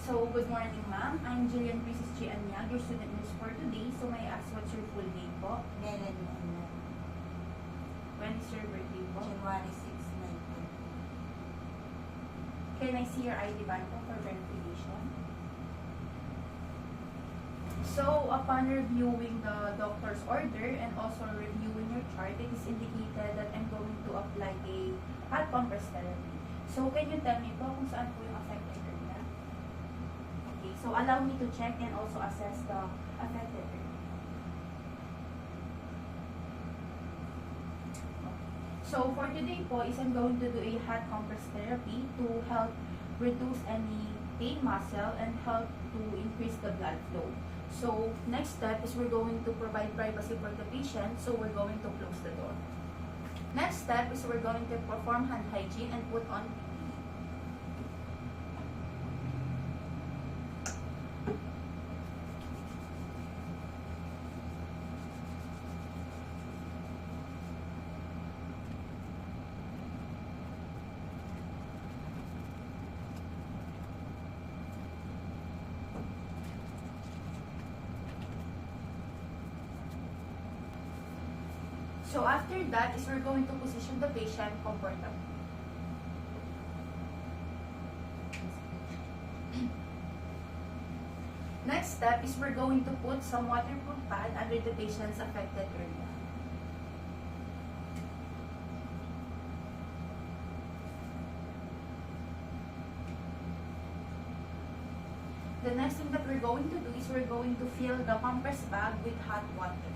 So, good morning, ma'am. I'm Jillian Princess G. Anyag, your student nurse for today. So, may I ask what's your full name po? Melanie Anyag. When is your birthday po? January 6, 19. Can I see your ID band po for verification? So, upon reviewing the doctor's order and also reviewing your chart, it is indicated that I'm going to apply a hot compress therapy. So, can you tell me po kung saan po yung affected area? Okay, so allow me to check and also assess the affected area. So, for today po is I'm going to do a hot compress therapy to help reduce any pain muscle and help to increase the blood flow. So, next step is we're going to provide privacy for the patient, so we're going to close the door. Next step is we're going to perform hand hygiene and put on PPE. So after that is we're going to position the patient comfortably. Next step is we're going to put some waterproof pad under the patient's affected area. The next thing that we're going to do is we're going to fill the compress bag with hot water.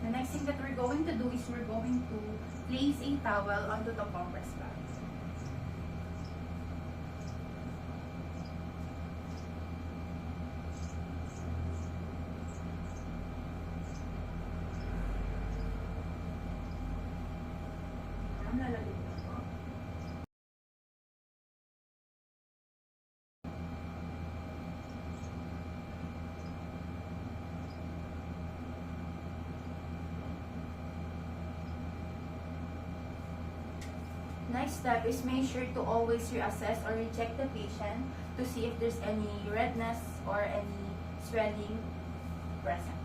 The next thing that we're going to do is we're going to place a towel onto the compress bag. Lalagay ko po. Next step is make sure to always reassess or recheck the patient to see if there's any redness or any swelling present.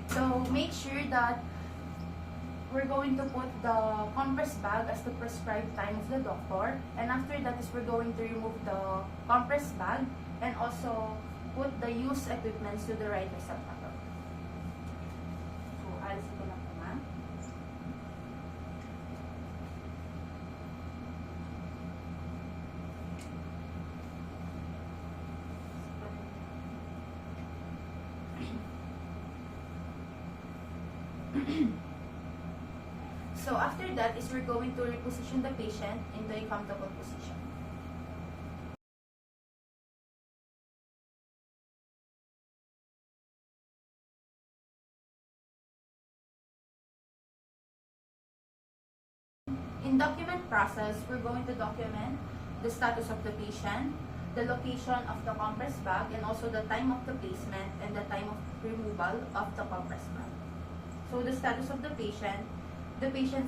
So make sure that we're going to put the compress bag as the prescribed time of the doctor, and after that is we're going to remove the compress bag and also put the used equipments to the right receptacle. So, alisin ko lang po, ma'am. So after that is we're going to reposition the patient into a comfortable position. In document process, we're going to document the status of the patient, the location of the compress bag, and also the time of the placement and the time of removal of the compress bag. So the status of the patient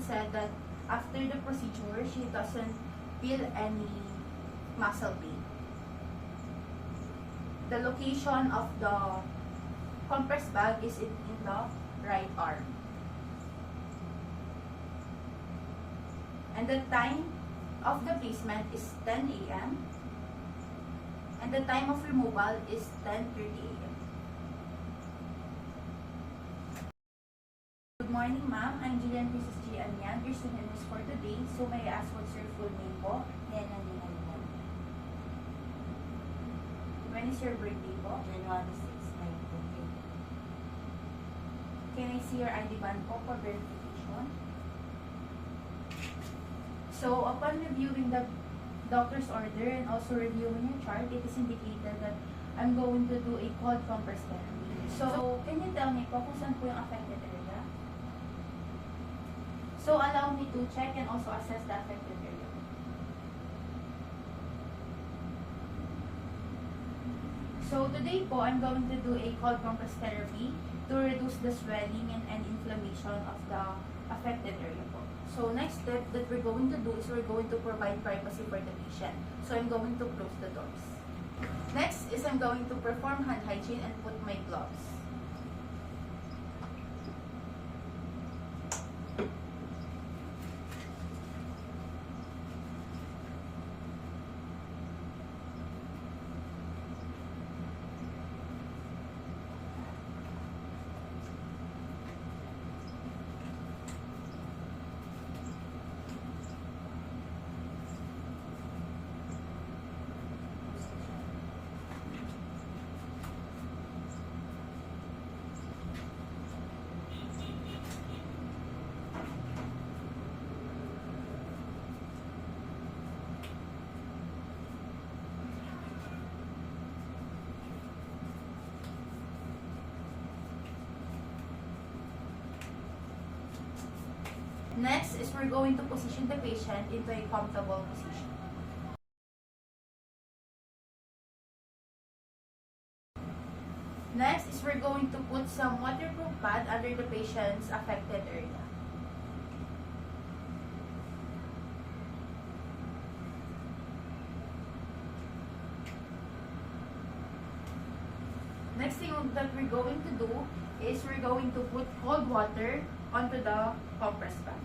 said that after the procedure, she doesn't feel any muscle pain. The location of the compress bag is in the right arm. And the time of the placement is 10 a.m. and the time of removal is 10:30 a.m. Good morning, ma'am. I'm Jillian Princess G. Anyag, your student nurse for today. So may I ask what's your full name po? Melanie Anyag. When is your birthday po? January 6, 19. Can I see your ID band po for verification? So, upon reviewing the doctor's order and also reviewing your chart, it is indicated that I'm going to do a cold compress therapy. So, can you tell me po kung saan po yung affected area? So, allow me to check and also assess the affected area. So, today po, I'm going to do a cold compress therapy to reduce the swelling and inflammation of the affected area po. So, next step that we're going to do is we're going to provide privacy for the patient. So, I'm going to close the doors. Next is I'm going to perform hand hygiene and put my gloves. Next is we're going to position the patient into a comfortable position. Next is we're going to put some waterproof pad under the patient's affected area. Next thing that we're going to do is we're going to put cold water onto the compress bag.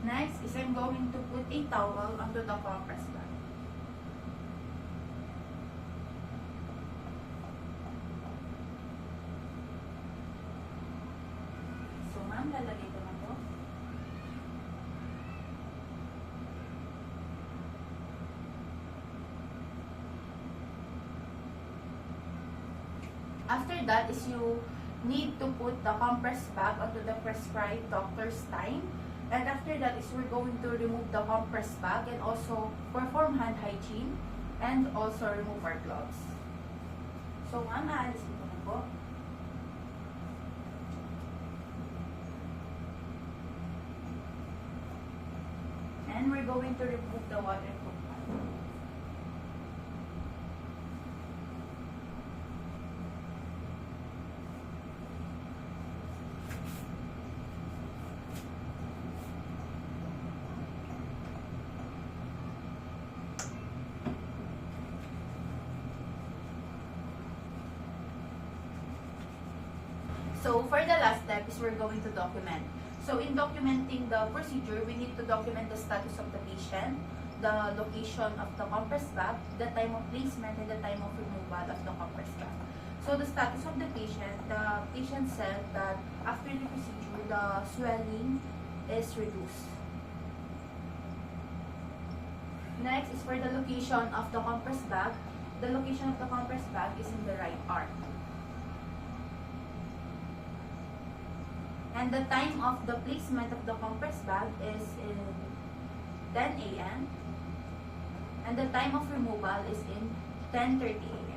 Next is I'm going to put a towel onto the compress bag. So ma'am, lalagay ko na po. After that is you need to put the compress bag onto the prescribed doctor's time. And after that is we're going to remove the compress bag and also perform hand hygiene and also remove our gloves. So ma'am, aalisin ko na po. And we're going to remove the waterproof pad. So, for the last step is we're going to document. So, in documenting the procedure, we need to document the status of the patient, the location of the compress bag, the time of placement, and the time of removal of the compress bag. So, the status of the patient said that after the procedure, the swelling is reduced. Next is for the location of the compress bag. The location of the compress bag is in the right arm. And the time of the placement of the compress bag is in 10 a.m. And the time of removal is in 10:30 a.m.